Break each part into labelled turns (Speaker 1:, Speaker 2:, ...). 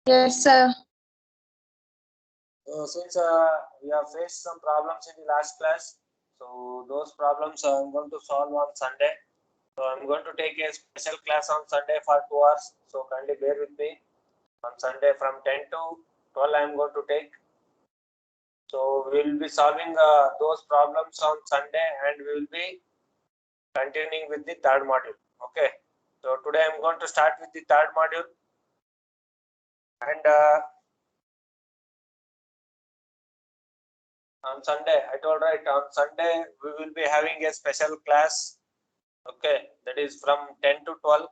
Speaker 1: Yes, sir.
Speaker 2: So since we have faced some problems in the last class, so those problems I'm going to solve on Sunday. So I'm going to take a special class on Sunday for 2 hours. So kindly bear with me. On Sunday from 10 to 12 I'm going to take. So we will be solving those problems on Sunday, and we will be continuing with the third module. Okay. So today I'm going to start with the third module, and on Sunday, I told right, on Sunday we will be having a special class. Okay, that is from 10 to 12.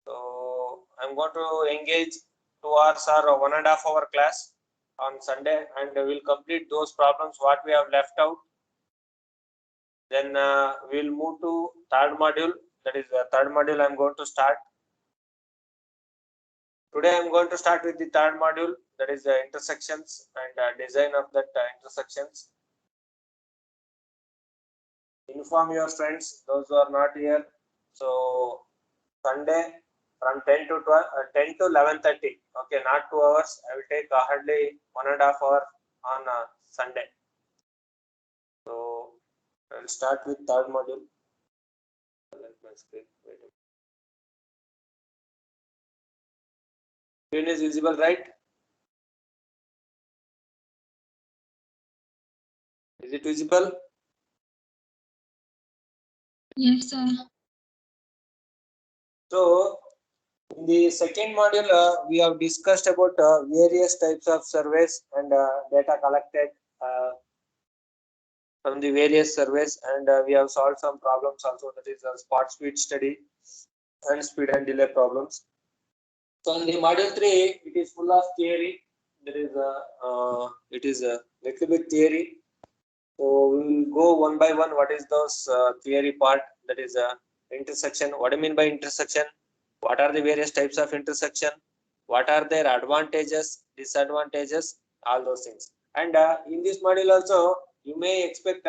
Speaker 2: So I'm going to engage 2 hours or 1.5 hour class on Sunday, and we'll complete those problems what we have left out. Then we'll move to third module. That is the third module I'm going to start. Today I'm going to start with the third module, that is the intersections and design of that intersections. Inform your friends, those who are not here. So Sunday from 10 to 12, 10 to 11:30. Okay, not 2 hours. I will take hardly 1.5 hour on Sunday. So I will start with third module. Let my screen. Screen is visible, right? Is it visible?
Speaker 1: Yes, sir.
Speaker 2: So in the second module, we have discussed about various types of surveys and data collected from the various surveys, and we have solved some problems also. That is spot speed study and speed and delay problems. So in the module 3, it is full of theory. There is it is a little bit theory. So we will go one by one. What is those theory part? That is intersection. What do you mean by intersection? What are the various types of intersection? What are their advantages, disadvantages, all those things. And in this module also, you may expect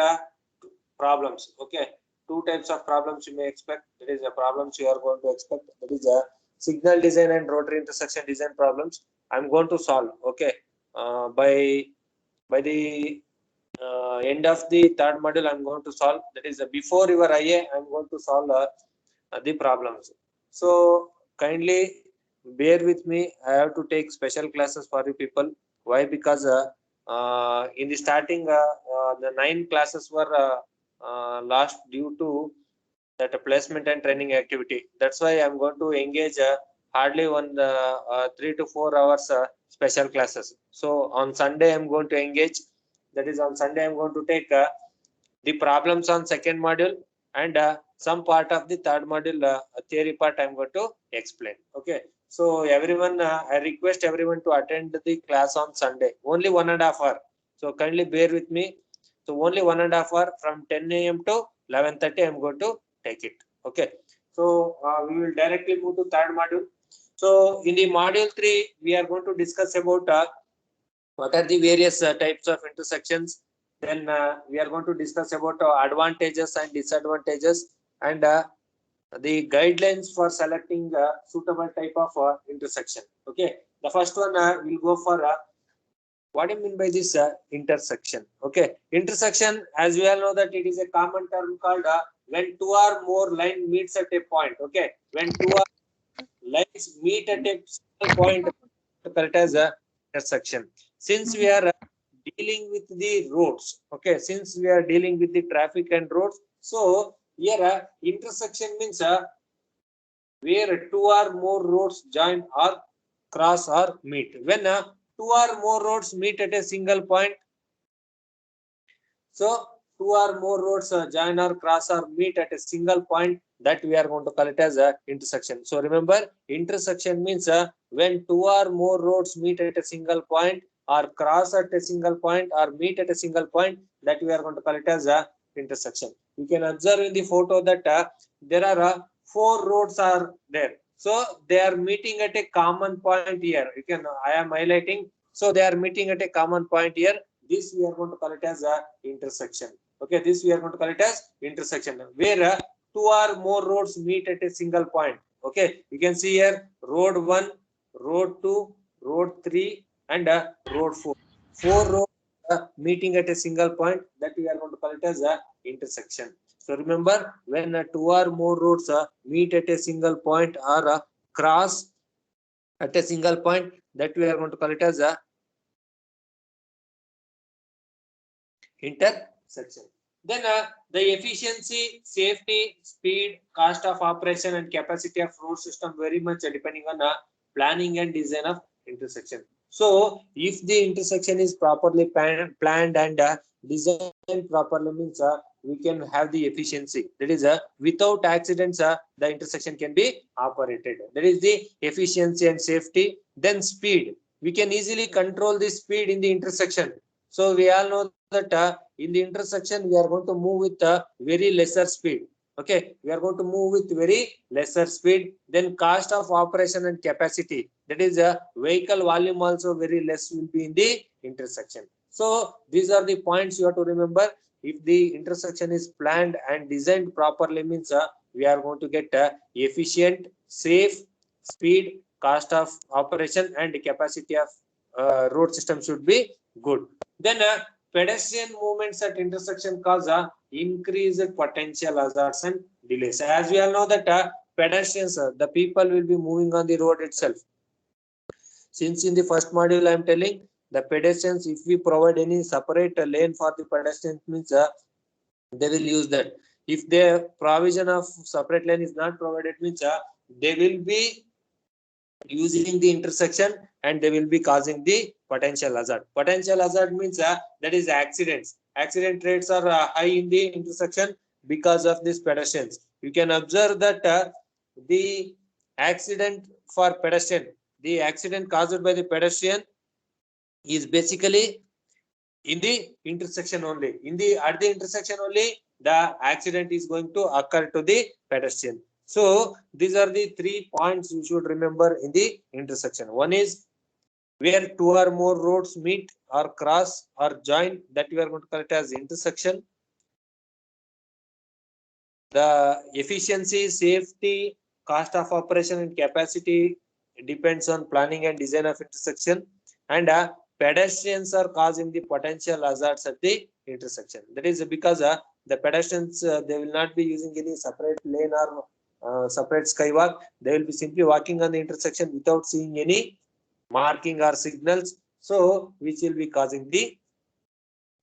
Speaker 2: problems. Okay, two types of problems you may expect. That is the problems you are going to expect. That is signal design and rotary intersection design problems. I'm going to solve. Okay, by the end of the third module, I'm going to solve. That is before your IA, I'm going to solve the problems. So kindly bear with me. I have to take special classes for you people. Why? Because in the starting, the 9 classes were lost due to that placement and training activity. That's why I'm going to engage hardly 3 to 4 hours special classes. So on Sunday, I'm going to engage. That is on Sunday, I'm going to take the problems on second module, and some part of the third module theory part I'm going to explain. Okay, so everyone, I request everyone to attend the class on Sunday, only 1.5 hour. So kindly bear with me. So only 1.5 hour from 10 a.m. to 11:30 I'm going to take it. Okay, so we will directly move to third module. So in the module 3, we are going to discuss about what are the various types of intersections. Then we are going to discuss about advantages and disadvantages, and the guidelines for selecting suitable type of intersection. Okay, the first one will go for what do you mean by this intersection? Okay, intersection, as we all know that it is a common term called when two or more line meets at a point. Okay, when two or lines meet at a single point, correct as a intersection. Since we are dealing with the roads, okay, since we are dealing with the traffic and roads, so here intersection means where two or more roads join or cross or meet. When two or more roads meet at a single point, so two or more roads join or cross or meet at a single point, that we are going to call it as a intersection. So remember, intersection means when two or more roads meet at a single point or cross at a single point or meet at a single point, that we are going to call it as a intersection. You can observe in the photo that there are 4 roads are there. So they are meeting at a common point here. You can, I am highlighting. So they are meeting at a common point here. This we are going to call it as a intersection. Okay, this we are going to call it as intersection, where two or more roads meet at a single point. Okay, you can see here road 1, road 2, road 3, and road 4. 4 roads meeting at a single point, that we are going to call it as a intersection. So remember, when two or more roads meet at a single point or cross at a single point, that we are going to call it as a intersection. Then the efficiency, safety, speed, cost of operation, and capacity of road system very much depending on planning and design of intersection. So if the intersection is properly planned and designed properly, means we can have the efficiency. That is without accidents, the intersection can be operated. That is the efficiency and safety. Then speed. We can easily control the speed in the intersection. So we all know that in the intersection we are going to move with a very lesser speed. Okay, we are going to move with very lesser speed. Then cost of operation and capacity, that is a vehicle volume also very less will be in the intersection. So these are the points you have to remember. If the intersection is planned and designed properly, means we are going to get efficient, safe, speed, cost of operation, and capacity of road system should be good. Then pedestrian movements at intersection cause increased potential hazards and delays. As we all know that pedestrians, the people will be moving on the road itself. Since in the first module I am telling, the pedestrians, if we provide any separate lane for the pedestrians, means they will use that. If the provision of separate lane is not provided, means they will be using the intersection and they will be causing the potential hazard. Potential hazard means that is accidents. Accident rates are high in the intersection because of these pedestrians. You can observe that the accident for pedestrian, the accident caused by the pedestrian is basically in the intersection only. At the intersection only, the accident is going to occur to the pedestrian. So these are the 3 points you should remember in the intersection. One is where 2 or more roads meet or cross or join, that we are going to call it as intersection. The efficiency, safety, cost of operation, and capacity depends on planning and design of intersection. And pedestrians are causing the potential hazards at the intersection. That is because the pedestrians, they will not be using any separate lane or separate skywalk. They will be simply walking on the intersection without seeing any marking or signals, so which will be causing the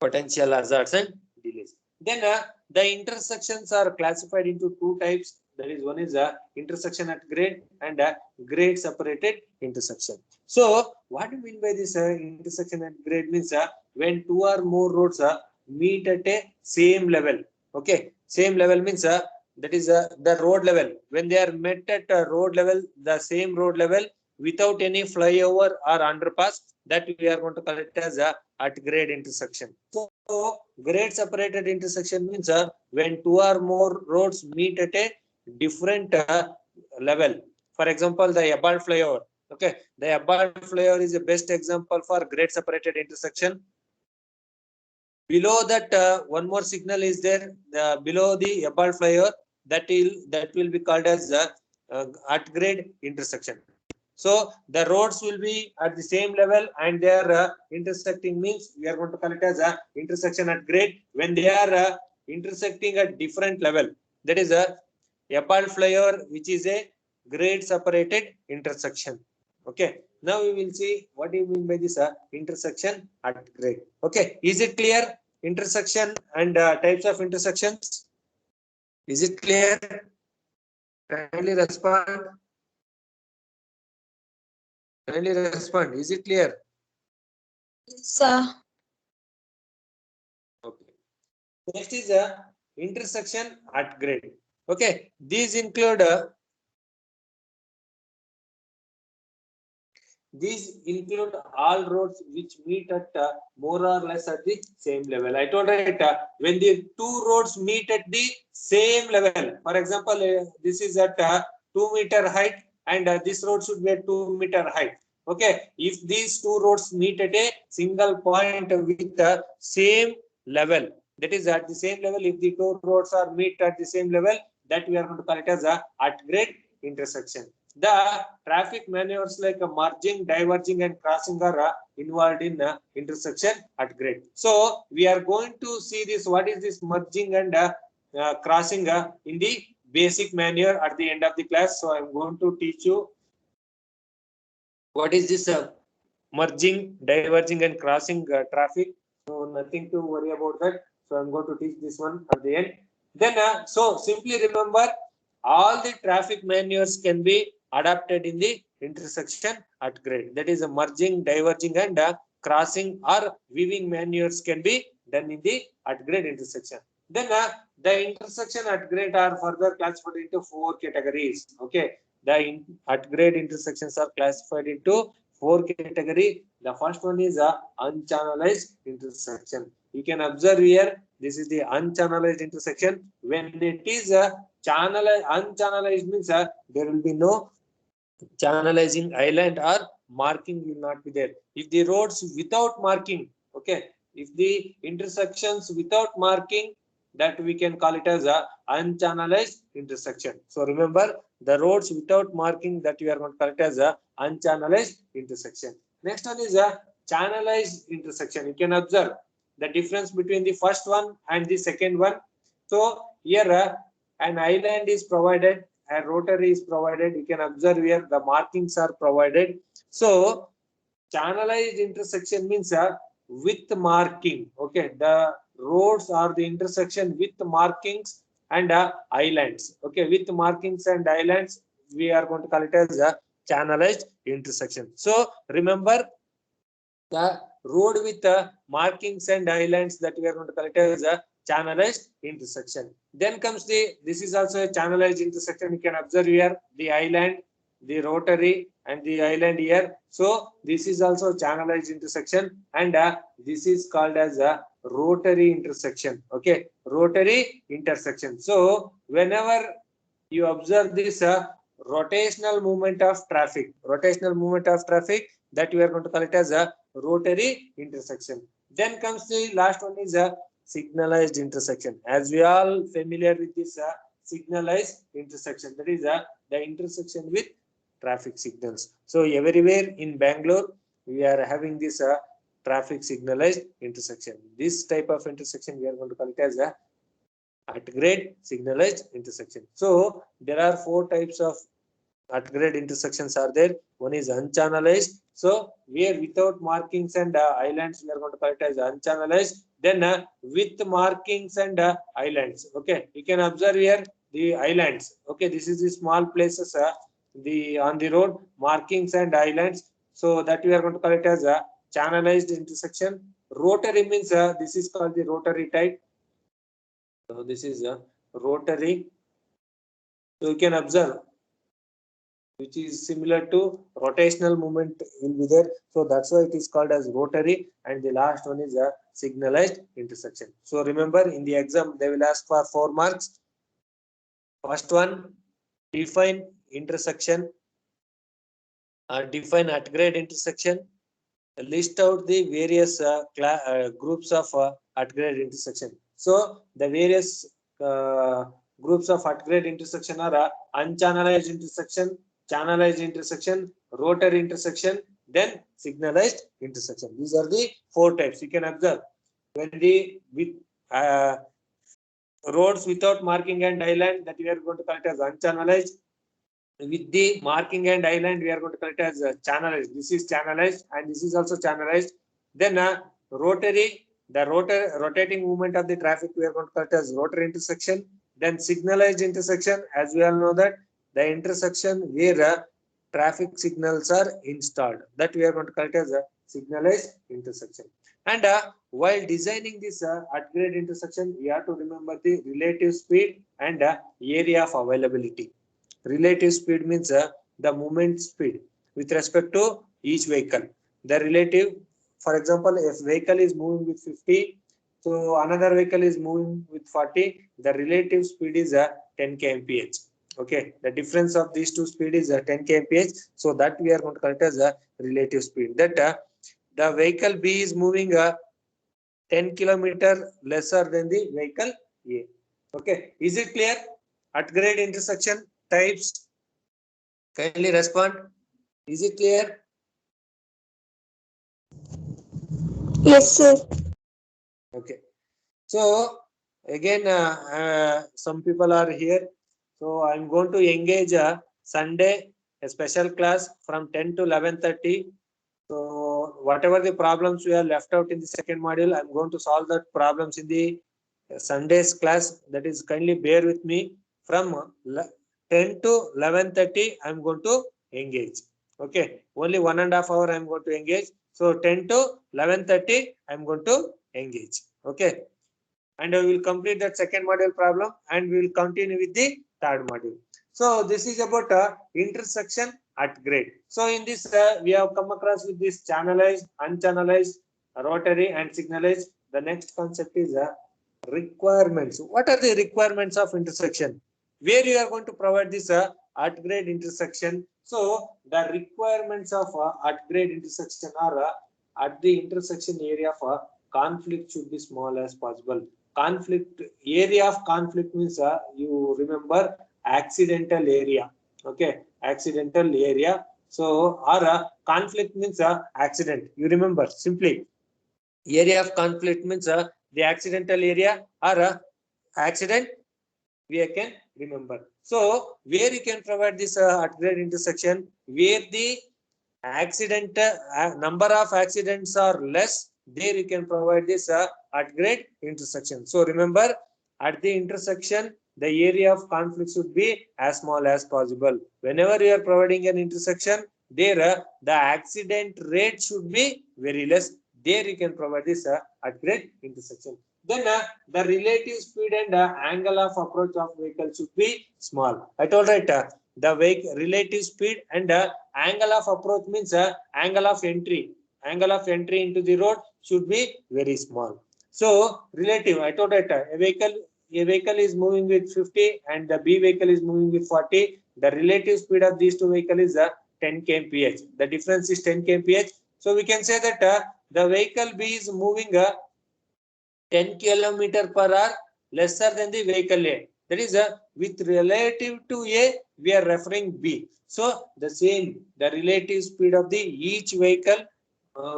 Speaker 2: potential hazards and delays. Then the intersections are classified into 2 types. That is, one is intersection at grade and grade separated intersection. So what do you mean by this intersection at grade? Means when 2 or more roads meet at a same level. Okay, same level means that is the road level. When they are met at road level, the same road level without any flyover or underpass, that we are going to call it as at grade intersection. So grade separated intersection means when 2 or more roads meet at a different level. For example, the Hebbal flyover. Okay, the Hebbal flyover is the best example for grade separated intersection. Below that, one more signal is there. Below the Hebbal flyover, that will be called as at grade intersection. So the roads will be at the same level and they are intersecting, means we are going to call it as a intersection at grade when they are intersecting at different level. That is a Hebbal flyover, which is a grade separated intersection. Okay. Now we will see what do you mean by this intersection at grade. Okay. Is it clear? Intersection and types of intersections. Is it clear? Kindly respond. Kindly respond. Is it clear?
Speaker 1: Yes, sir.
Speaker 2: Okay. Next is a intersection at grade. Okay. These include all roads which meet at more or less at the same level. I told it when the 2 roads meet at the same level. For example, this is at 2-meter height and this road should be at 2-meter height. Okay, if these 2 roads meet at a single point with the same level, that is at the same level, if the 2 roads are meet at the same level, that we are going to call it as a at grade intersection. The traffic maneuvers like merging, diverging, and crossing are involved in intersection at grade. So we are going to see this. What is this merging and crossing in the basic maneuver at the end of the class? So I am going to teach you what is this merging, diverging, and crossing traffic. So nothing to worry about that. So I'm going to teach this one at the end. Then so simply remember, all the traffic maneuvers can be adapted in the intersection at grade. That is a merging, diverging, and crossing or weaving maneuvers can be done in the at grade intersection. Then the intersection at grade are further classified into 4 categories. Okay, the at grade intersections are classified into 4 category. The first one is a unchannelized intersection. You can observe here, this is the unchannelized intersection. When it is a unchannelized means there will be no channelizing island or marking will not be there. If the roads without marking, okay, if the intersections without marking, that we can call it as a unchannelized intersection. So remember, the roads without marking, that we are going to call it as a unchannelized intersection. Next one is a channelized intersection. You can observe the difference between the first one and the second one. So here an island is provided, a rotary is provided. You can observe here the markings are provided. So channelized intersection means with marking. Okay, the roads are the intersection with markings and islands. Okay, with markings and islands, we are going to call it as a channelized intersection. So remember, the road with markings and islands, that we are going to call it as a channelized intersection. Then comes the, this is also a channelized intersection. You can observe here the island, the rotary, and the island here. So this is also channelized intersection, and this is called as a rotary intersection. Okay, rotary intersection. So whenever you observe this rotational movement of traffic, that we are going to call it as a rotary intersection. Then comes the last one is a signalized intersection. As we all familiar with this signalized intersection, that is the intersection with traffic signals. So everywhere in Bangalore we are having this traffic signalized intersection. This type of intersection we are going to call it as a at grade signalized intersection. So there are 4 types of at grade intersections are there. One is unchannelized. So where without markings and islands, we are going to call it as unchannelized. Then with markings and islands. Okay, you can observe here the islands. Okay, this is the small places the on the road, markings and islands. So that we are going to call it as a channelized intersection. Rotary means this is called the rotary type. So this is a rotary. So you can observe, which is similar to rotational movement will be there. So that's why it is called as rotary. And the last one is a signalized intersection. So remember, in the exam they will ask for 4 marks. First one, define intersection, define at grade intersection, list out the various groups of at grade intersection. So the various groups of at grade intersection are unchannelized intersection, channelized intersection, rotary intersection, then signalized intersection. These are the 4 types. You can observe when the with roads without marking and island, that we are going to call it as unchannelized. With the marking and island, we are going to call it as channelized. This is channelized, and this is also channelized. Then rotary, the rotating movement of the traffic, we are going to call it as rotary intersection. Then signalized intersection, as we all know that the intersection where traffic signals are installed, that we are going to call it as a signalized intersection. And while designing this at grade intersection, we have to remember the relative speed and area of availability. Relative speed means the movement speed with respect to each vehicle. The relative, for example, if vehicle is moving with 50, so another vehicle is moving with 40, the relative speed is 10 kmph. Okay, the difference of these two speed is 10 kmph. So that we are going to call it as a relative speed. That the vehicle B is moving 10 kilometer lesser than the vehicle A. Okay, is it clear? At grade intersection types, Kindly respond. Is it clear?
Speaker 1: Yes, sir.
Speaker 2: Okay. So again, some people are here. So I'm going to engage Sunday a special class from 10 to 11:30. So whatever the problems we are left out in the second module, I'm going to solve that problems in the Sunday's class. That is, kindly bear with me. From 10 to 11:30, I'm going to engage. Okay, only 1.5 hours I'm going to engage. So 10 to 11:30, I'm going to engage. Okay, and we will complete that second module problem and we will continue with the third module. So this is about intersection at grade. So in this we have come across with this channelized, unchannelized, rotary and signalized. The next concept is requirements. What are the requirements of intersection? Where you are going to provide this at grade intersection. So the requirements of at grade intersection are at the intersection area of conflict should be small as possible. Conflict area of conflict means you remember accidental area. Okay, accidental area. So or conflict means accident. You remember simply area of conflict means the accidental area or accident we can remember. So where you can provide this at grade intersection where the accident number of accidents are less, there you can provide this at grade intersection. So remember at the intersection the area of conflict should be as small as possible. Whenever you are providing an intersection there the accident rate should be very less, there you can provide this at grade intersection. Then the relative speed and angle of approach of vehicle should be small. I told right the vehicle relative speed and angle of approach means angle of entry into the road should be very small. So relative, I told that a vehicle is moving with 50 and the B vehicle is moving with 40. The relative speed of these two vehicles is 10 kmph. The difference is 10 kmph. So we can say that the vehicle B is moving 10 km per hour lesser than the vehicle A. That is with relative to A, we are referring B. So the same, the relative speed of the each vehicle,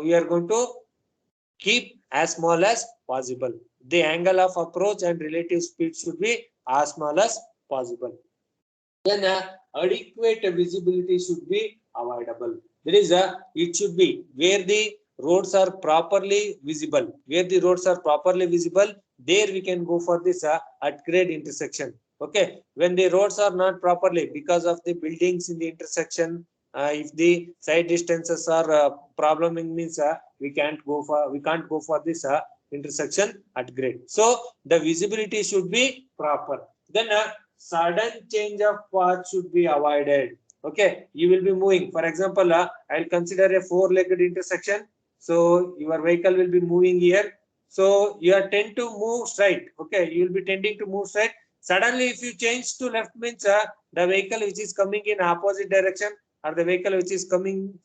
Speaker 2: we are going to keep as small as possible. The angle of approach and relative speed should be as small as possible. Then adequate visibility should be avoidable. There is it should be where the roads are properly visible. Where the roads are properly visible, there we can go for this at grade intersection. Okay, when the roads are not properly because of the buildings in the intersection, if the side distances are probleming means we can't go for this intersection at grade. So the visibility should be proper. Then sudden change of path should be avoided. Okay, you will be moving. For example, I'll consider a four-legged intersection. So your vehicle will be moving here. So you are tend to move straight. Okay, you will be tending to move straight. Suddenly, if you change to left means the vehicle which is coming in opposite direction or the vehicle which is coming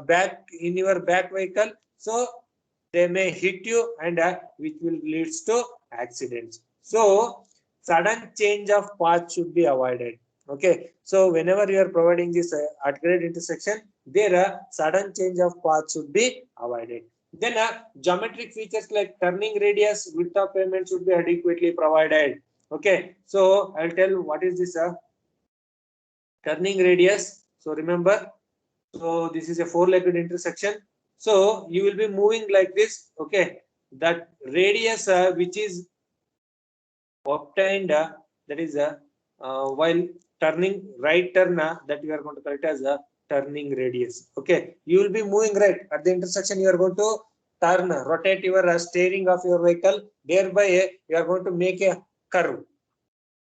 Speaker 2: back in your back vehicle. So they may hit you and which will leads to accidents. So sudden change of path should be avoided. Okay, so whenever you are providing this at grade intersection, there sudden change of path should be avoided. Then geometric features like turning radius, width of pavement should be adequately provided. Okay, so I'll tell what is this turning radius. So remember, so this is a four-legged intersection. So you will be moving like this. Okay, that radius which is obtained that is while turning right turn that you are going to call it as a turning radius. Okay, you will be moving right at the intersection. You are going to turn, rotate your steering of your vehicle. Thereby, you are going to make a curve,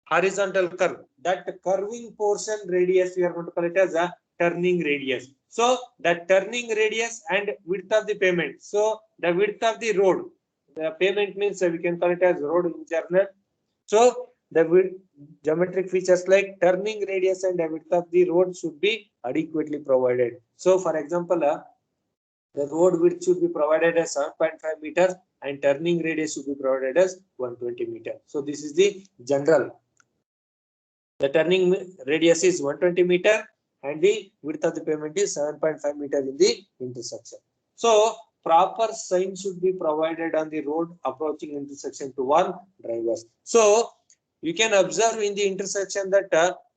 Speaker 2: horizontal curve. That curving portion radius we are going to call it as a turning radius. So the turning radius and width of the pavement. So the width of the road, the pavement means we can call it as road in general. So the geometric features like turning radius and the width of the road should be adequately provided. So for example, the road width should be provided as 7.5 meters and turning radius should be provided as 120 meters. So this is the general. The turning radius is 120 meter and the width of the pavement is 7.5 meter in the intersection. So proper sign should be provided on the road approaching intersection to warn drivers. So you can observe in the intersection that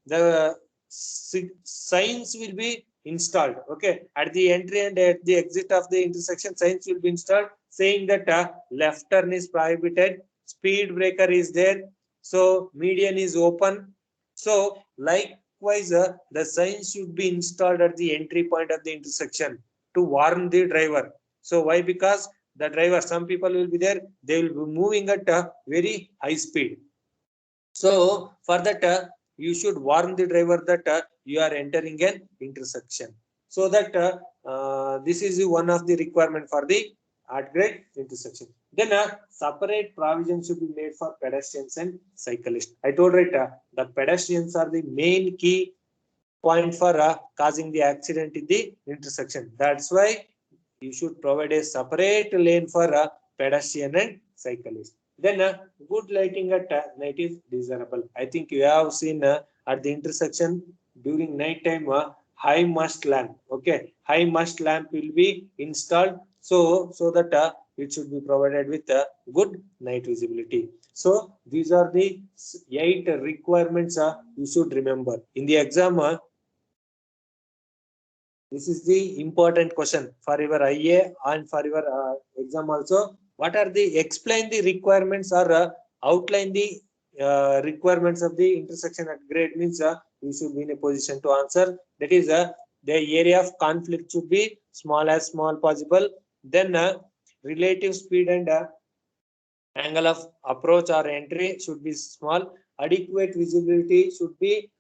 Speaker 2: the signs will be installed. Okay, at the entry and at the exit of the intersection, signs will be installed saying that left turn is prohibited, speed breaker is there, so median is open. So likewise, the signs should be installed at the entry point of the intersection to warn the driver. So why? Because the driver, some people will be there, they will be moving at a very high speed. So for that, you should warn the driver that you are entering an intersection. So that this is one of the requirement for the at grade intersection. Then separate provision should be made for pedestrians and cyclists. I told right, the pedestrians are the main key point for causing the accident in the intersection. That's why you should provide a separate lane for pedestrian and cyclist. Then good lighting at night is desirable. I think you have seen at the intersection during night time high mast lamp. Okay, high mast lamp will be installed so that it should be provided with good night visibility. So these are the 8 requirements you should remember in the exam. This is the important question for your IA and for your exam also. What are the explain the requirements or outline the requirements of the intersection at grade means you should be in a position to answer. That is the area of conflict should be small as small possible. Then relative speed and angle of approach or entry should be small. Adequate visibility should be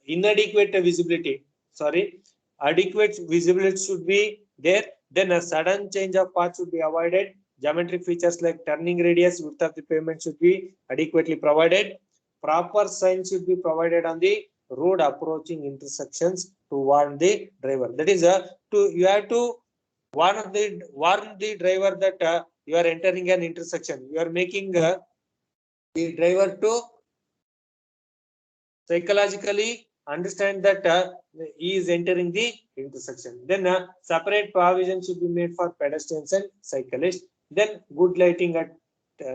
Speaker 2: inadequate visibility. Sorry. Adequate visibility should be there. Then a sudden change of path should be avoided. Geometric features like turning radius, width of the pavement should be adequately provided. Proper signs should be provided on the road approaching intersections to warn the driver. That is you have to warn the driver that you are entering an intersection. You are making the driver to psychologically understand that he is entering the intersection. Then separate provision should be made for pedestrians and cyclists. Then good lighting at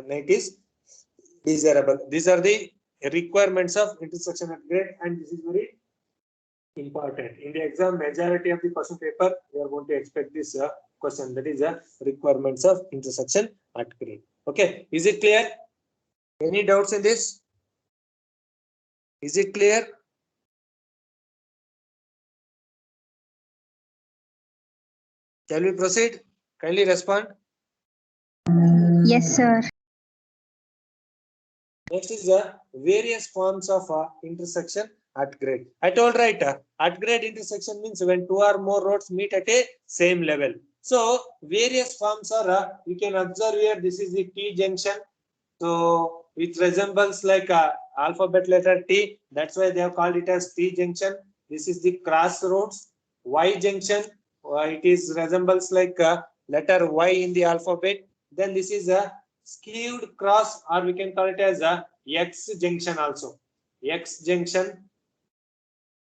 Speaker 2: night is desirable. These are the requirements of intersection at grade, and this is very important. In the exam, majority of the question paper, we are going to expect this question. That is requirements of intersection at grade. Okay, is it clear? Any doubts in this? Is it clear? Shall we proceed? Kindly respond.
Speaker 1: Yes, sir.
Speaker 2: Next is the various forms of intersection at grade. I told right, at grade intersection means when 2 or more roads meet at a same level. So various forms are, you can observe here, this is the T junction. So it resembles like alphabet letter T. That's why they have called it as T junction. This is the crossroads. Y junction. It is resembles like letter Y in the alphabet. Then this is a skewed cross, or we can call it as a X junction also. X junction,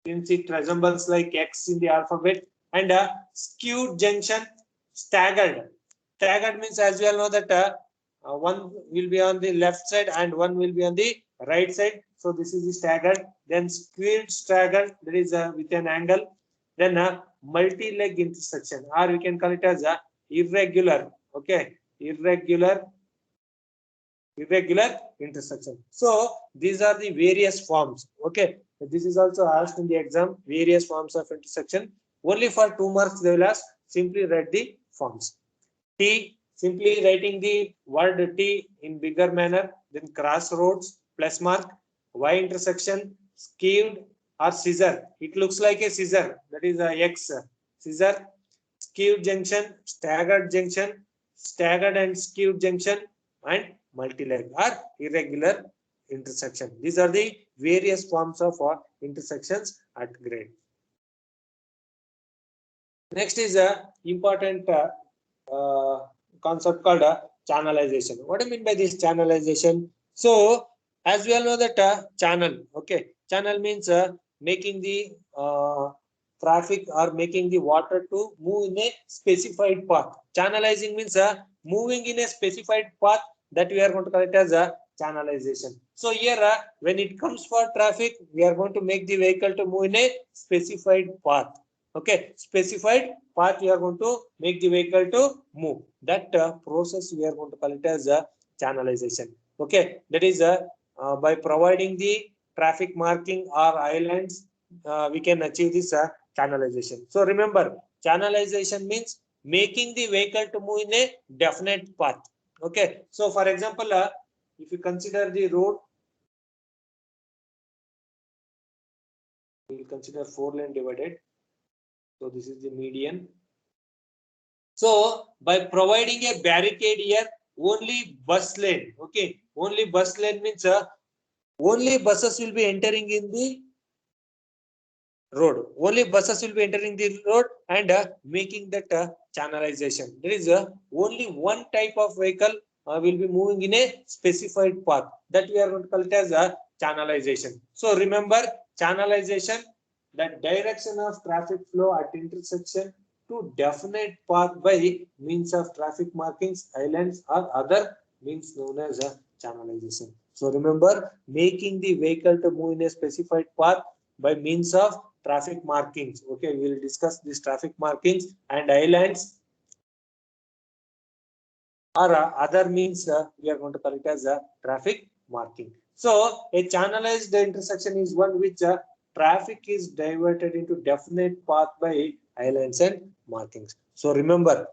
Speaker 2: since it resembles like X in the alphabet, and a skewed junction, staggered. Staggered means, as we all know, that one will be on the left side and one will be on the right side. So this is the staggered. Then skewed staggered, that is with an angle. Then a multi-leg intersection, or we can call it as a irregular. Okay, irregular intersection. So these are the various forms. Okay, this is also asked in the exam, various forms of intersection. Only for 2 marks they will ask. Simply write the forms. T, simply writing the word T in bigger manner. Then crossroads, plus mark. Y intersection, skewed or scissor. It looks like a scissor. That is a X. Scissor, skewed junction, staggered and skewed junction, and multi-leg or irregular intersection. These are the various forms of intersections at grade. Next is a important concept called channelization. What do you mean by this channelization? So as we all know that channel, okay, channel means making the traffic or making the water to move in a specified path. Channelizing means moving in a specified path, that we are going to call it as a channelization. So here when it comes for traffic, we are going to make the vehicle to move in a specified path. Okay, specified path we are going to make the vehicle to move. That process we are going to call it as a channelization. Okay, that is by providing the traffic marking or islands, we can achieve this channelization. So remember, channelization means making the vehicle to move in a definite path. Okay, so for example, if you consider the road, we will consider 4-lane divided. So this is the median. So by providing a barricade here, only bus lane. Okay, only bus lane means only buses will be entering in the road. Only buses will be entering the road and making that channelization. There is only one type of vehicle will be moving in a specified path, that we are going to call it as a channelization. So remember, channelization, the direction of traffic flow at intersection to definite path by means of traffic markings, islands, or other means known as a channelization. So remember, making the vehicle to move in a specified path by means of traffic markings. Okay, we will discuss these traffic markings and islands or other means we are going to call it as a traffic marking. So a channelized intersection is one which traffic is diverted into definite path by islands and markings. So remember,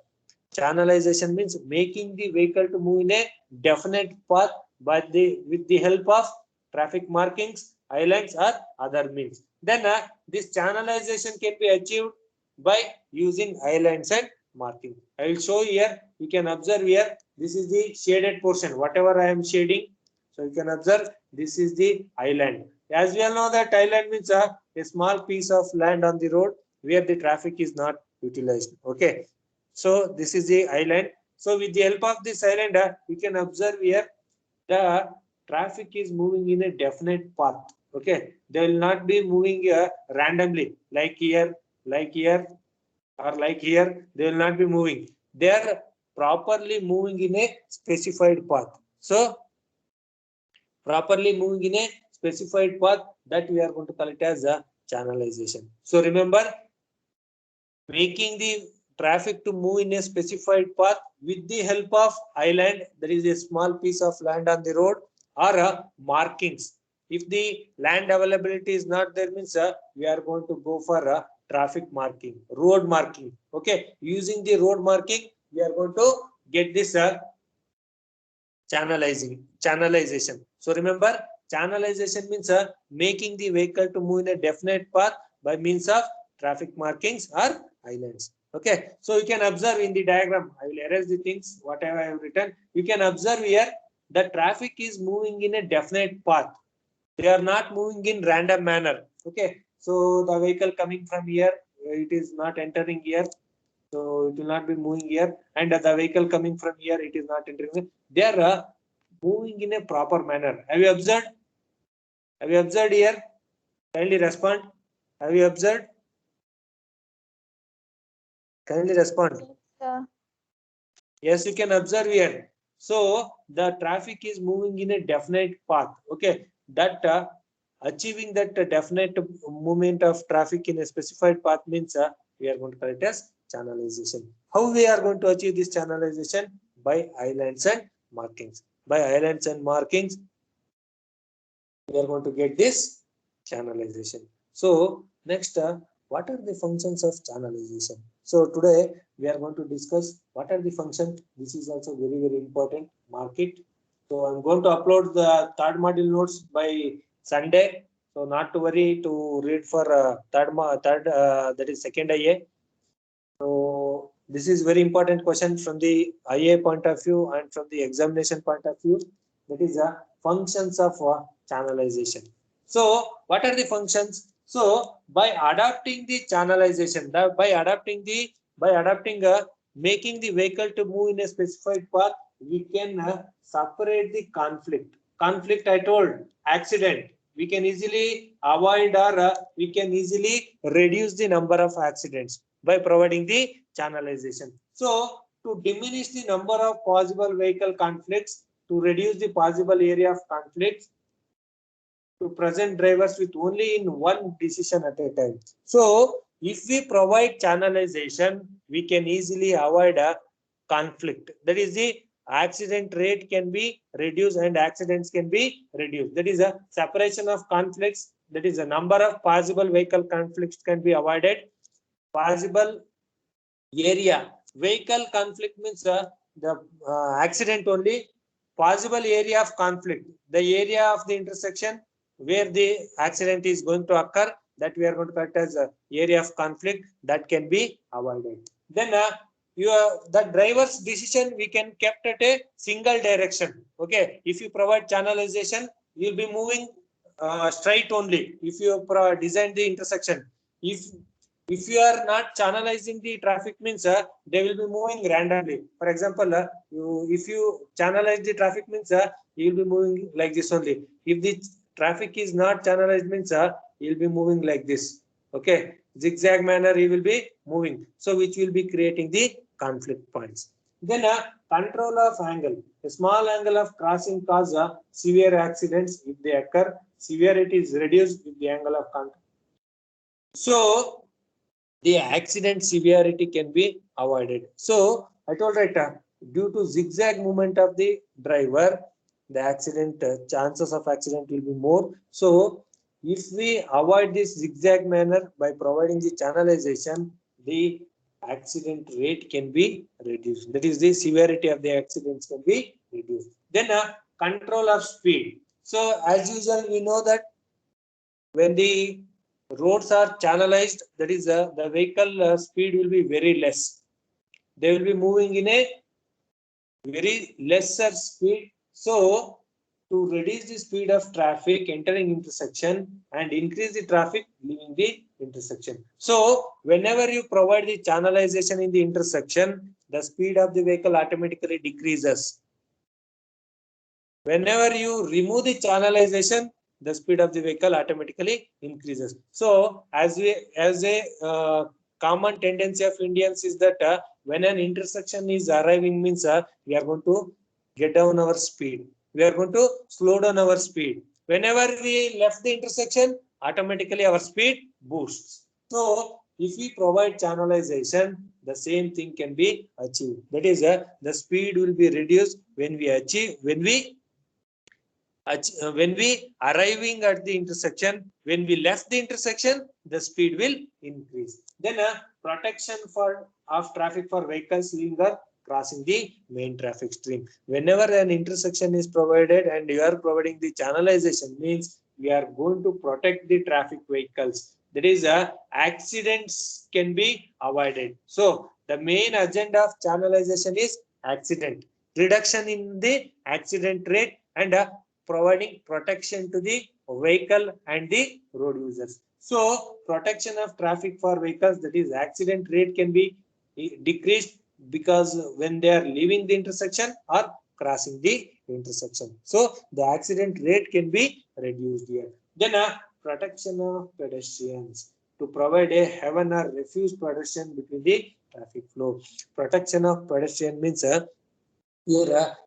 Speaker 2: channelization means making the vehicle to move in a definite path with the help of traffic markings, islands, or other means. Then this channelization can be achieved by using islands and marking. I will show here. You can observe here. This is the shaded portion. Whatever I am shading, so you can observe this is the island. As we all know that island means a small piece of land on the road where the traffic is not utilized. Okay. So this is the island. So with the help of this island, we can observe here the traffic is moving in a definite path. Okay, they will not be moving randomly like here, or like here. They will not be moving. They are properly moving in a specified path. So properly moving in a specified path, that we are going to call it as a channelization. So remember, making the traffic to move in a specified path with the help of island, there is a small piece of land on the road, or markings. If the land availability is not there, means we are going to go for a traffic marking, road marking. Okay, using the road marking, we are going to get this channelization. So remember, channelization means making the vehicle to move in a definite path by means of traffic markings or islands. Okay, so you can observe in the diagram. I will erase the things whatever I have written. You can observe here the traffic is moving in a definite path. They are not moving in random manner. Okay, so the vehicle coming from here, it is not entering here. So it will not be moving here, and the vehicle coming from here, it is not entering. They are moving in a proper manner. Have you observed? Have you observed here? Kindly respond. Have you observed? Kindly respond. Yes, you can observe here. So the traffic is moving in a definite path. Okay, that achieving that definite movement of traffic in a specified path means we are going to call it as channelization. How we are going to achieve this channelization? By islands and markings. By islands and markings, we are going to get this channelization. So next, what are the functions of channelization? So today we are going to discuss what are the functions. This is also very, very important. Mark it. So I'm going to upload the third module notes by Sunday. So not to worry to read for that is second IA. So this is very important question from the IA point of view and from the examination point of view. That is the functions of channelization. So what are the functions? So by adapting the channelization, making the vehicle to move in a specified path, we can separate the conflict. Conflict, I told, accident. we can easily avoid or we can easily reduce the number of accidents by providing the channelization. So to diminish the number of possible vehicle conflicts, to reduce the possible area of conflicts, to present drivers with only in one decision at a time. So if we provide channelization, we can easily avoid a conflict. That is, the accident rate can be reduced and accidents can be reduced. That is a separation of conflicts. That is, a number of possible vehicle conflicts can be avoided. Possible area, vehicle conflict means the accident only. Possible area of conflict, the area of the intersection where the accident is going to occur, that we are going to cut as a area of conflict, that can be avoided. Then the driver's decision we can kept at a single direction. Okay, if you provide channelization, you'll be moving straight only. If you design the intersection, if you are not channelizing the traffic means they will be moving randomly. For example, if you channelize the traffic means you will be moving like this only. If the traffic is not channelized means you will be moving like this. Okay, zigzag manner you will be moving. So which will be creating the conflict points. Then control of angle. A small angle of crossing cause severe accidents if they occur. Severity is reduced if the angle of control. So the accident severity can be avoided. So I told right, due to zigzag movement of the driver, the accident chances of accident will be more. So if we avoid this zigzag manner by providing the channelization, the accident rate can be reduced. That is, the severity of the accidents can be reduced. Then control of speed. So as usual, we know that when the roads are channelized, that is the vehicle speed will be very less. They will be moving in a very lesser speed. So to reduce the speed of traffic entering intersection and increase the traffic leaving the intersection. So whenever you provide the channelization in the intersection, the speed of the vehicle automatically decreases. Whenever you remove the channelization, the speed of the vehicle automatically increases. So as a common tendency of Indians is that when an intersection is arriving means we are going to get down our speed. We are going to slow down our speed. Whenever we left the intersection, automatically our speed boosts. So if we provide channelization, the same thing can be achieved. That is, the speed will be reduced when we arriving at the intersection. When we left the intersection, the speed will increase. Then protection of traffic for vehicles leaving or crossing the main traffic stream. Whenever an intersection is provided and you are providing the channelization, means we are going to protect the traffic vehicles. That is, accidents can be avoided. So the main agenda of channelization is accident reduction in the accident rate and providing protection to the vehicle and the road users. So protection of traffic for vehicles, that is, accident rate can be decreased because when they are leaving the intersection or crossing the intersection. So the accident rate can be reduced here. Then protection of pedestrians, to provide a haven or refuge protection between the traffic flow. Protection of pedestrian means here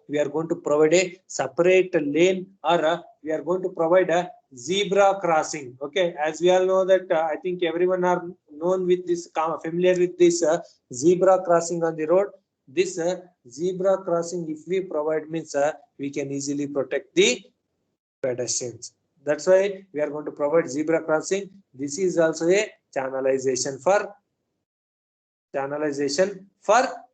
Speaker 2: we are going to provide a separate lane or we are going to provide a zebra crossing. Okay, as we all know that I think everyone are known with this, familiar with this zebra crossing on the road. This zebra crossing, if we provide means we can easily protect the pedestrians. That's why we are going to provide zebra crossing. This is also a channelization for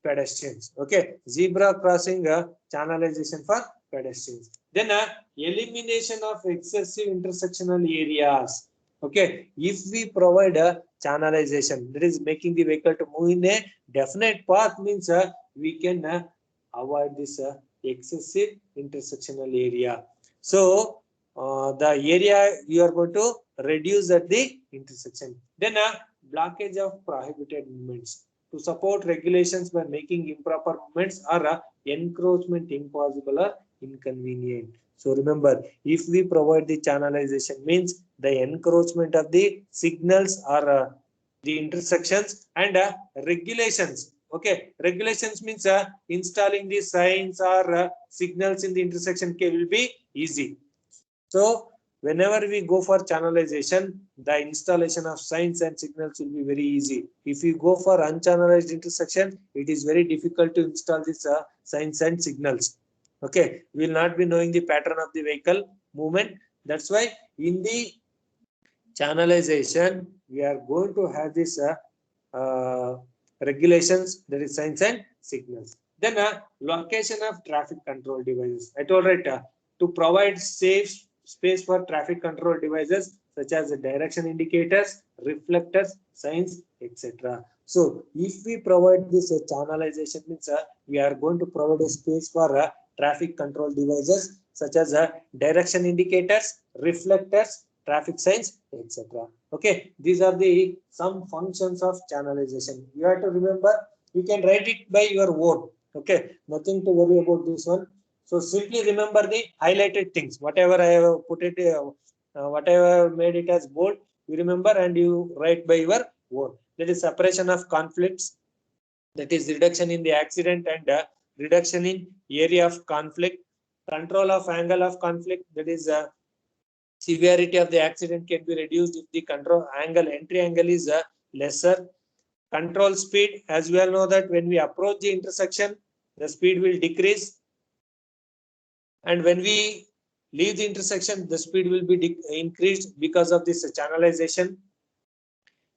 Speaker 2: pedestrians. Okay, zebra crossing channelization for pedestrians. Then elimination of excessive intersectional areas. Okay, if we provide a channelization, that is making the vehicle to move in a definite path, means we can avoid this excessive intersectional area. So the area you are going to reduce at the intersection. Then blockage of prohibited movements, to support regulations by making improper movements or encroachment impossible or inconvenient. So remember, if we provide the channelization means the encroachment of the signals or the intersections and regulations. Okay, regulations means installing the signs or signals in the intersection will be easy. So whenever we go for channelization, the installation of signs and signals will be very easy. If you go for unchannelized intersection, it is very difficult to install these signs and signals. Okay, we will not be knowing the pattern of the vehicle movement. That's why in the channelization, we are going to have this regulations, that is signs and signals. Then location of traffic control devices. I told right to provide safe space for traffic control devices such as direction indicators, reflectors, signs, etc. So if we provide this channelization means we are going to provide a space for traffic control devices such as direction indicators, reflectors, traffic signs, etc. Okay, these are the some functions of channelization. You have to remember, you can write it by your own. Okay, nothing to worry about this one. So simply remember the highlighted things. Whatever I have put it, whatever I have made it as bold, you remember and you write by your own. That is separation of conflicts. That is reduction in the accident and reduction in area of conflict. Control of angle of conflict. That is severity of the accident can be reduced if the control angle, entry angle is lesser. Control speed, as we all know that when we approach the intersection, the speed will decrease. And when we leave the intersection, the speed will be increased because of this channelization.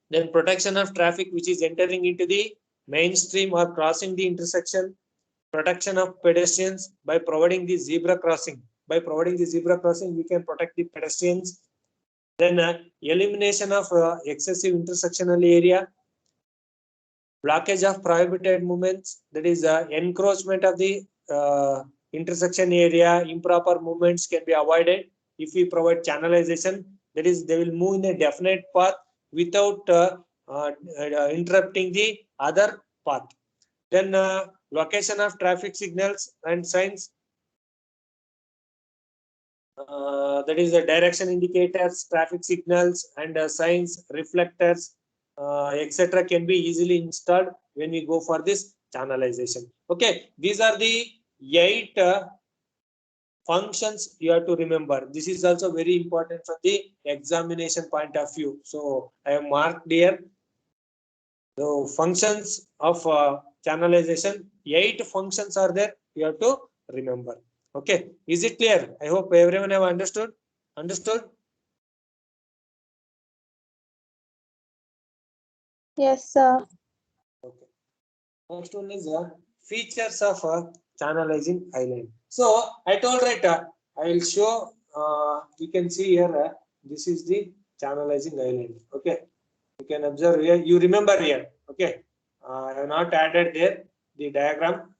Speaker 2: Then protection of traffic, which is entering into the mainstream or crossing the intersection. Protection of pedestrians by providing the zebra crossing. By providing the zebra crossing, we can protect the pedestrians. Then elimination of excessive intersectional area. Blockage of prohibited movements, that is encroachment of the intersection area, improper movements can be avoided if we provide channelization. That is, they will move in a definite path without interrupting the other path. Then location of traffic signals and signs. That is the direction indicators, traffic signals and signs, reflectors, etc. can be easily installed when we go for this channelization. Okay, these are the 8 functions you have to remember. This is also very important from the examination point of view. So I have marked here the functions of channelization. 8 functions are there, you have to remember. Okay, is it clear? I hope everyone have understood.
Speaker 1: Yes, sir.
Speaker 2: Okay. Next one is features of channelizing island. So I told right, I will show. You can see here. This is the channelizing island. Okay, you can observe here. You remember here. Okay, I have not added there the diagram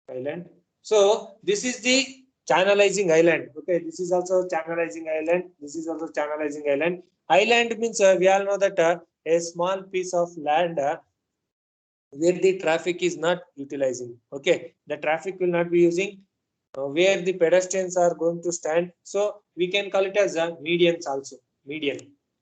Speaker 2: island. So this is the channelizing island. Okay, this is also channelizing island. This is also channelizing island. Island means we all know that a small piece of land where the traffic is not utilizing. Okay, the traffic will not be using where the pedestrians are going to stand. So we can call it as a medians also. Median,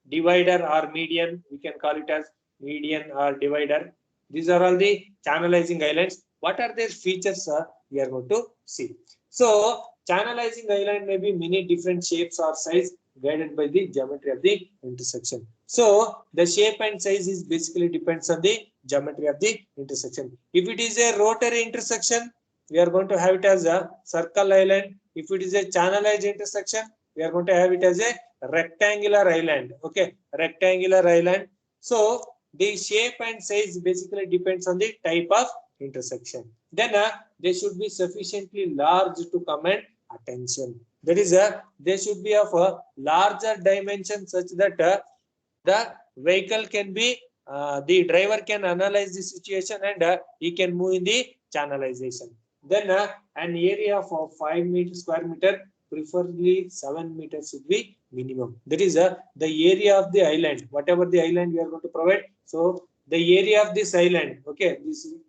Speaker 2: divider or median. We can call it as median or divider. These are all the channelizing islands. What are their features? We are going to see. So channelizing island may be many different shapes or size guided by the geometry of the intersection. So the shape and size is basically depends on the geometry of the intersection. If it is a rotary intersection, we are going to have it as a circle island. If it is a channelized intersection, we are going to have it as a rectangular island. Okay, rectangular island. So the shape and size basically depends on the type of intersection. Then they should be sufficiently large to command attention. That is, they should be of a larger dimension such that the vehicle can be, the driver can analyze the situation and he can move in the channelization. Then an area of 5 square meter, preferably 7 meters should be minimum. That is the area of the island, whatever the island we are going to provide. So the area of this island, okay,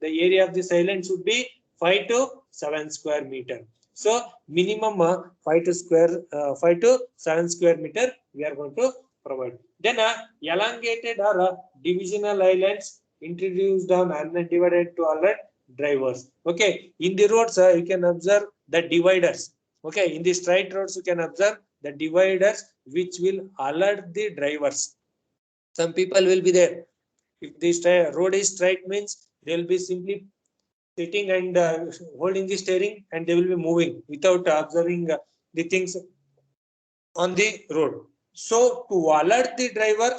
Speaker 2: the area of this island should be 5 to 7 square meter. So minimum 5 to 7 square meter we are going to provide. Then elongated or divisional islands introduced on undivided to alert drivers. Okay, in the roads you can observe the dividers. Okay, in the straight roads you can observe the dividers which will alert the drivers. Some people will be there. If the road is straight means they will be simply sitting and holding the steering, and they will be moving without observing the things on the road. So to alert the driver,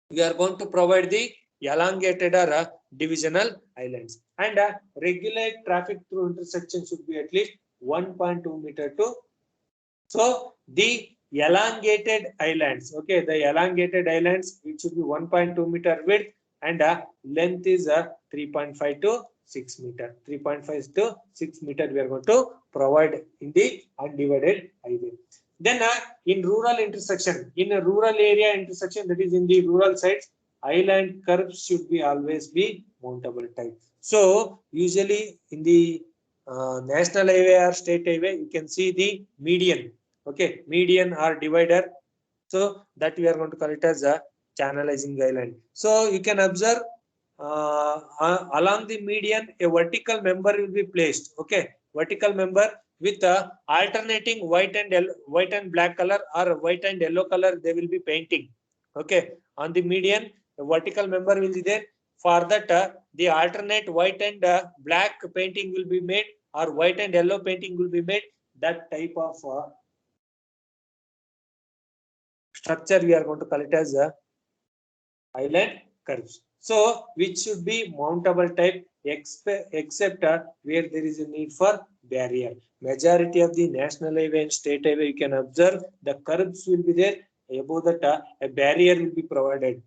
Speaker 2: we are going to provide the elongated or divisional islands, and regulate traffic through intersection should be at least 1.2 meter to. So the elongated islands, okay, the elongated islands, it should be 1.2 meter width, and length is 3.5 to 6 meter. 3.5 to 6 meter we are going to provide in the undivided highway. Then in rural intersection, in a rural area intersection, that is in the rural sites, island curves should be always be mountable type. So usually in the national highway or state highway, you can see the median. Okay, median or divider. So that we are going to call it as a channelizing island. So you can observe along the median, a vertical member will be placed. Okay, vertical member with alternating white and black color, or white and yellow color they will be painting. Okay, on the median, a vertical member will be there. For that, the alternate white and black painting will be made, or white and yellow painting will be made. That type of structure we are going to call it as island curves. So which should be mountable type, except where there is a need for barrier. Majority of the national highway and state highway, you can observe the curves will be there. Above that, a barrier will be provided.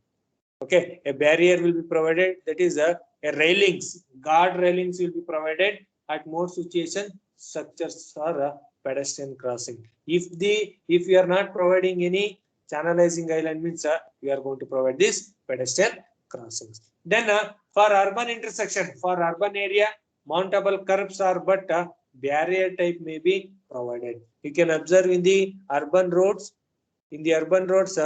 Speaker 2: Okay, a barrier will be provided. That is a railings, guard railings will be provided at more situation structures for a pedestrian crossing. If you are not providing any channelizing island means we are going to provide this pedestrian crossings. Then for urban intersection, for urban area, mountable curbs are, but barrier type may be provided. You can observe in the urban roads. In the urban roads,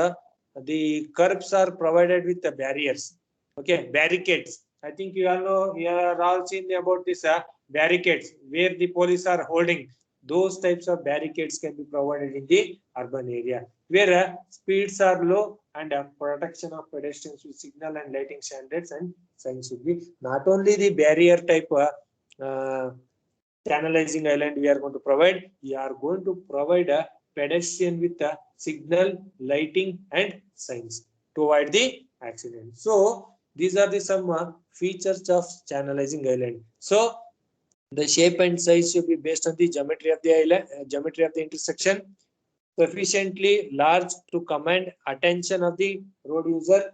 Speaker 2: the curbs are provided with the barriers. Okay, barricades. I think you all know, you are all seen about this barricades where the police are holding. Those types of barricades can be provided in the urban area, where speeds are low, and protection of pedestrians with signal and lighting standards and signs should be. Not only the barrier type channelizing island we are going to provide, we are going to provide a pedestrian with a signal, lighting and signs to avoid the accident. So these are the some features of channelizing island. So the shape and size should be based on the geometry of the island, geometry of the intersection, sufficiently large to command attention of the road user.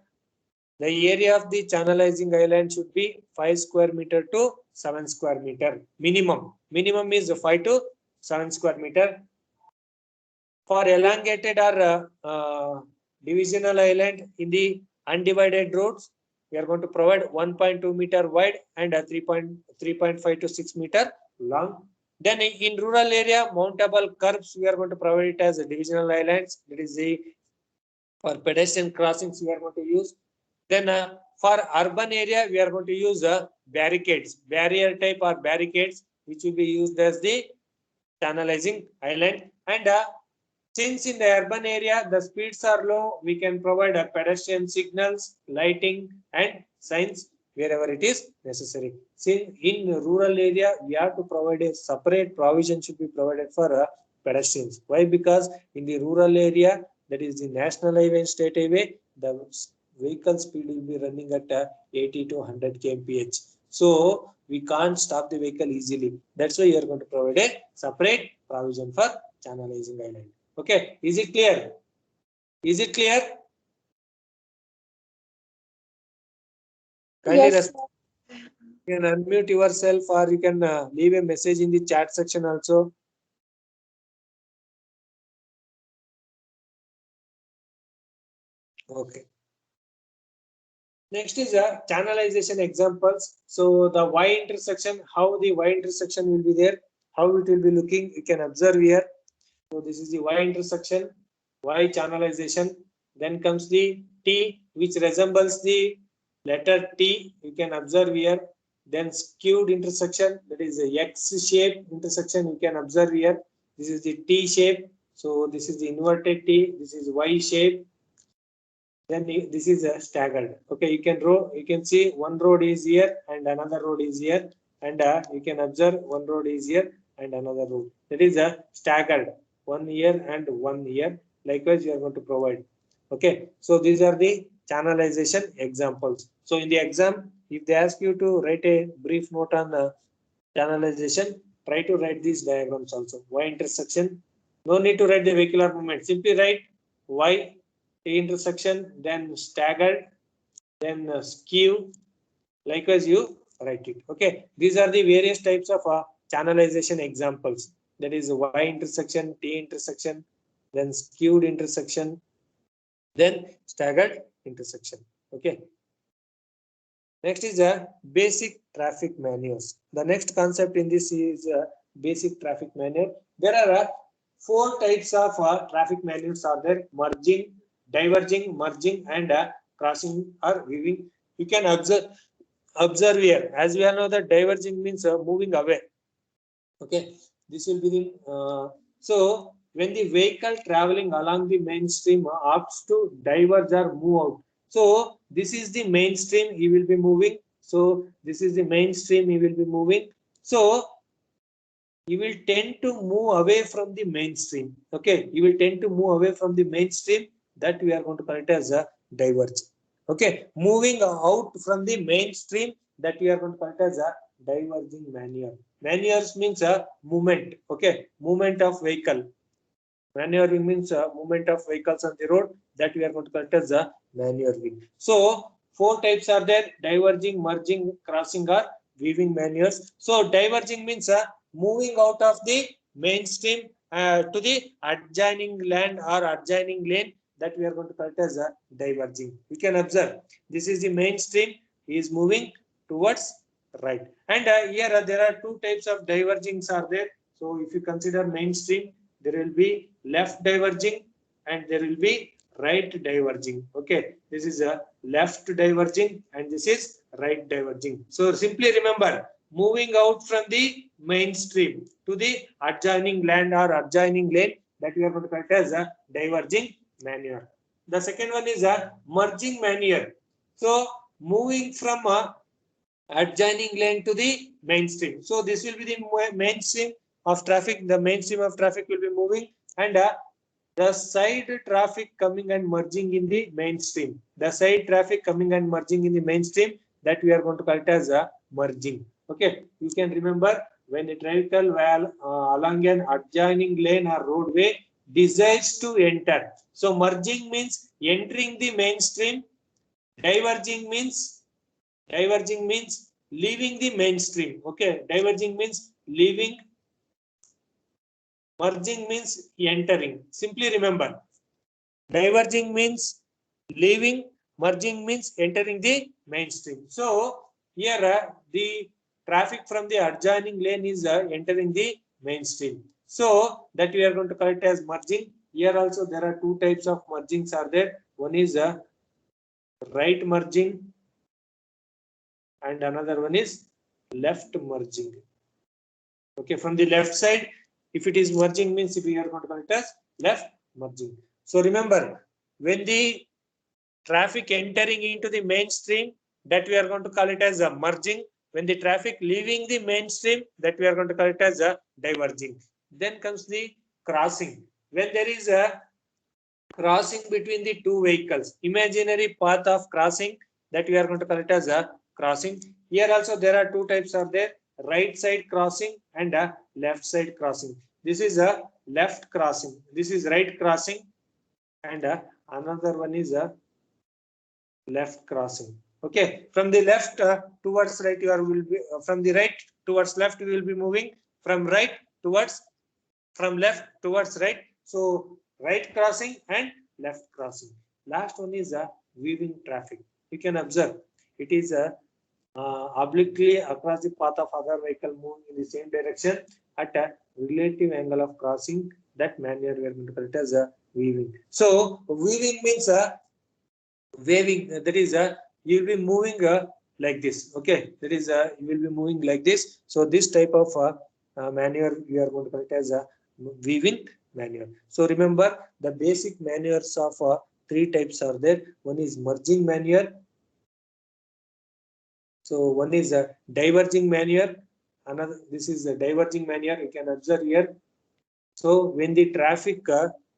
Speaker 2: The area of the channelizing island should be 5 square meter to 7 square meter minimum. Minimum is 5 to 7 square meter. For elongated or divisional island in the undivided roads, we are going to provide 1.2 meter wide and 3.5 to 6 meter long. Then in rural area, mountable curbs, we are going to provide it as divisional islands. That is the for pedestrian crossings we are going to use. Then for urban area, we are going to use barricades, barrier type or barricades, which will be used as the channelizing island. And since in the urban area the speeds are low, we can provide pedestrian signals, lighting and signs wherever it is necessary. Since in rural area, we have to provide a separate provision should be provided for pedestrians. Why? Because in the rural area, that is the national highway and state highway, the vehicle speed will be running at 80 to 100 kmph. So we can't stop the vehicle easily. That's why you are going to provide a separate provision for channelizing island. Okay, is it clear? Is it clear? Kindly
Speaker 1: Yes,
Speaker 2: you can unmute yourself, or you can leave a message in the chat section also. Okay. Next is channelization examples. So the Y intersection, how the Y intersection will be there. how it will be looking, you can observe here. So this is the Y intersection, Y channelization. Then comes the T, which resembles the letter T. You can observe here. Then skewed intersection, that is a X shape intersection. You can observe here. This is the T shape. So this is the inverted T. This is Y shape. Then this is a staggered. Okay, you can see one road is here and another road is here, and you can observe one road is here and another road. That is a staggered 1 year and 1 year. Likewise, you are going to provide. Okay, so these are the channelization examples. So in the exam, if they ask you to write a brief note on channelization, try to write these diagrams also. Y intersection. No need to write the vehicular movement. Simply write Y T intersection, then staggered, then skew. Likewise, you write it. Okay, these are the various types of channelization examples. That is Y intersection, T intersection, then skewed intersection, then staggered intersection. Okay. Next is a basic traffic manuals. The next concept in this is basic traffic manual. There are 4 types of traffic manuals are there: merging, diverging, merging, and crossing or weaving. You can observe here. As we all know that diverging means moving away. Okay, this will be the so when the vehicle traveling along the mainstream opts to diverge or move out. So this is the mainstream he will be moving. So this is the mainstream he will be moving. So he will tend to move away from the mainstream. Okay, he will tend to move away from the mainstream. That we are going to call it as a diverge. Okay, moving out from the mainstream, that we are going to call it as a diverging maneuver. Maneuver means a movement. Okay, movement of vehicle. Maneuvering means movement of vehicles on the road, that we are going to call it as a maneuvering. So 4 types are there: diverging, merging, crossing, or weaving maneuvers. So diverging means moving out of the mainstream to the adjoining land or adjoining lane, that we are going to call it as a diverging. You can observe this is the mainstream, he is moving towards right. And here there are 2 types of divergings are there. So if you consider mainstream, there will be left diverging and there will be right diverging. Okay, this is a left diverging and this is right diverging. So simply remember, moving out from the mainstream to the adjoining land or adjoining lane, that we are going to call it as a diverging maneuver. The second one is a merging maneuver. So moving from a adjoining lane to the mainstream. So this will be the mainstream of traffic. The mainstream of traffic will be moving, and the side traffic coming and merging in the mainstream. The side traffic coming and merging in the mainstream, that we are going to call it as a merging. Okay, you can remember when a vehicle along an adjoining lane or roadway decides to enter. So merging means entering the mainstream. Diverging means leaving the mainstream. Okay, diverging means leaving. Merging means entering. Simply remember, diverging means leaving, merging means entering the mainstream. So here the traffic from the adjoining lane is entering the mainstream. So that we are going to call it as merging. Here also there are 2 types of mergings are there. One is right merging and another one is left merging. Okay, from the left side, if it is merging means if we are going to call it as left merging. So remember, when the traffic entering into the mainstream, that we are going to call it as a merging. When the traffic leaving the mainstream, that we are going to call it as a diverging. Then comes the crossing. When there is a crossing between the 2 vehicles, imaginary path of crossing, that we are going to call it as a crossing. Here also there are 2 types are there: right side crossing and a left side crossing. This is a left crossing, this is right crossing, and another one is a left crossing. Okay, from the left towards right, you are will be from the right towards left, you will be moving from right towards, from left towards right. So right crossing and left crossing. Last one is a weaving traffic. You can observe it is a obliquely across the path of other vehicle moving in the same direction. at a relative angle of crossing. That maneuver we are going to call it as a weaving. So weaving means waving. That is you will be moving like this. Okay, that is you will be moving like this. So this type of maneuver we are going to call it as a weaving maneuver. So remember the basic maneuvers of three types are there. One is merging maneuver. So one is a diverging maneuver. Another, this is a diverging maneuver. You can observe here. So when the traffic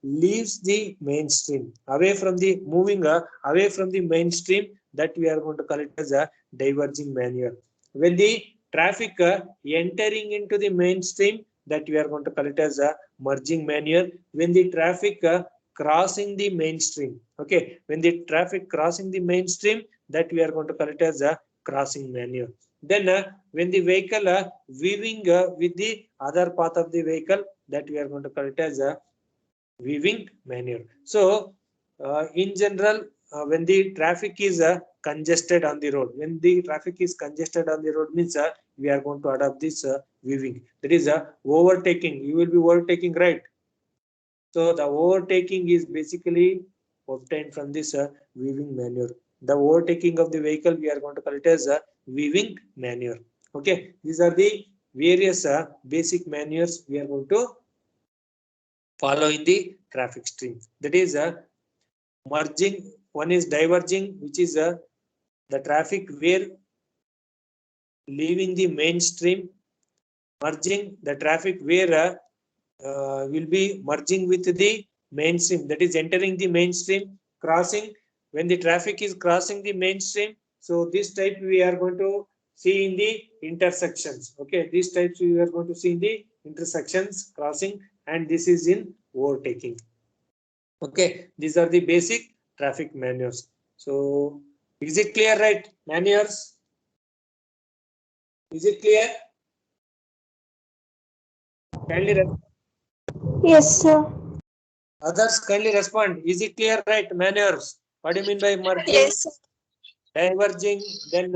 Speaker 2: leaves the mainstream, away from the moving away from the mainstream, that we are going to call it as a diverging maneuver. When the traffic entering into the mainstream, that we are going to call it as a merging maneuver. When the traffic crossing the mainstream, okay, when the traffic crossing the mainstream, that we are going to call it as a crossing maneuver. Then when the vehicle weaving with the other path of the vehicle, that we are going to call it as a weaving maneuver. So in general, when the traffic is congested on the road, when the traffic is congested on the road means we are going to adopt this weaving. That is overtaking. You will be overtaking, right? So the overtaking is basically obtained from this weaving maneuver. The overtaking of the vehicle we are going to call it as a weaving maneuver. Okay, these are the various basic maneuvers we are going to follow in the traffic stream. That is merging. One is diverging, which is the traffic where leaving the mainstream. Merging, the traffic where will be merging with the mainstream, that is entering the mainstream. Crossing, when the traffic is crossing the mainstream, so this type we are going to see in the intersections. Okay, these types we are going to see in the intersections, crossing, and this is in overtaking. Okay, these are the basic traffic maneuvers. So is it clear, right? Maneuvers, is it clear? Kindly
Speaker 1: Yes, sir.
Speaker 2: others kindly respond. Is it clear, right? Maneuvers. What do you mean by merging,
Speaker 1: Yes, sir.
Speaker 2: diverging, then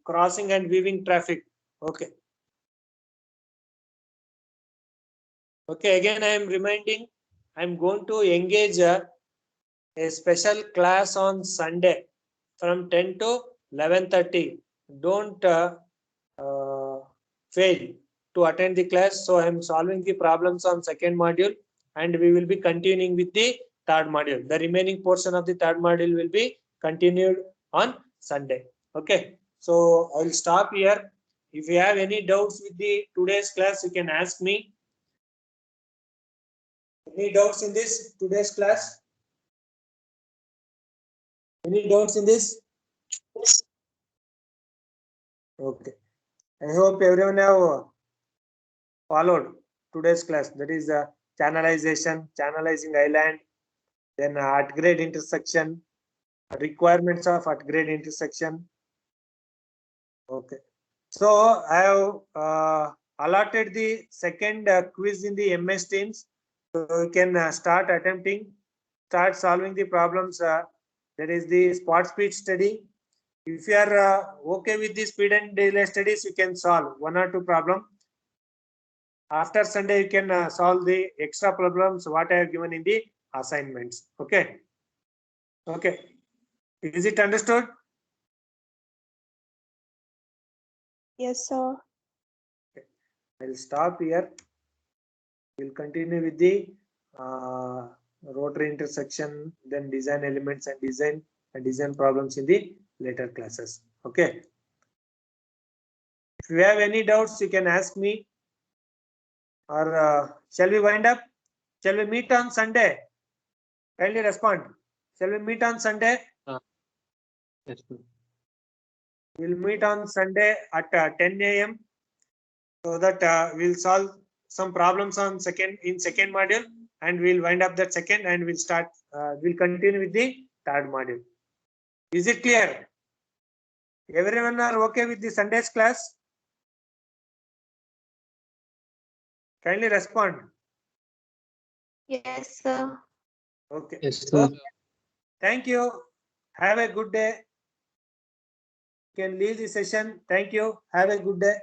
Speaker 2: crossing and weaving traffic? Okay. Okay. Again, I am reminding. I am going to engage a special class on Sunday from 10 to 11:30. Don't fail to attend the class. So I am solving the problems on second module, and we will be continuing with the third module. The remaining portion of the third module will be continued on Sunday. Okay. So I will stop here. If you have any doubts with the today's class, you can ask me. Any doubts in this today's class? Any doubts in this? Okay. I hope everyone have followed today's class. That is channelization, channelizing island, then at-grade intersection, requirements of at-grade intersection. Okay. So I have allotted the second quiz in the MS Teams. So you can start attempting, start solving the problems. That is the spot speed study. If you are okay with the speed and delay studies, you can solve one or two problems. After Sunday, you can solve the extra problems what I have given in the assignments. Okay. Okay. Is it understood?
Speaker 1: Yes, sir.
Speaker 2: I'll stop here. We'll continue with the rotary intersection, then design elements and design problems in the later classes. Okay. If you have any doubts, you can ask me. Or shall we wind up? Shall we meet on Sunday? Kindly respond. Shall we meet on Sunday?
Speaker 3: Yes, sir.
Speaker 2: We'll meet on Sunday at 10 a.m. so that we'll solve some problems on second module, and we'll wind up that second, and we'll start. We'll continue with the third module. Is it clear? Everyone are okay with the Sunday's class? Kindly respond.
Speaker 1: Yes, sir.
Speaker 2: Okay.
Speaker 3: Yes, sir.
Speaker 2: Okay. Thank you. Have a good day. You can leave the session. Thank you. Have a good day.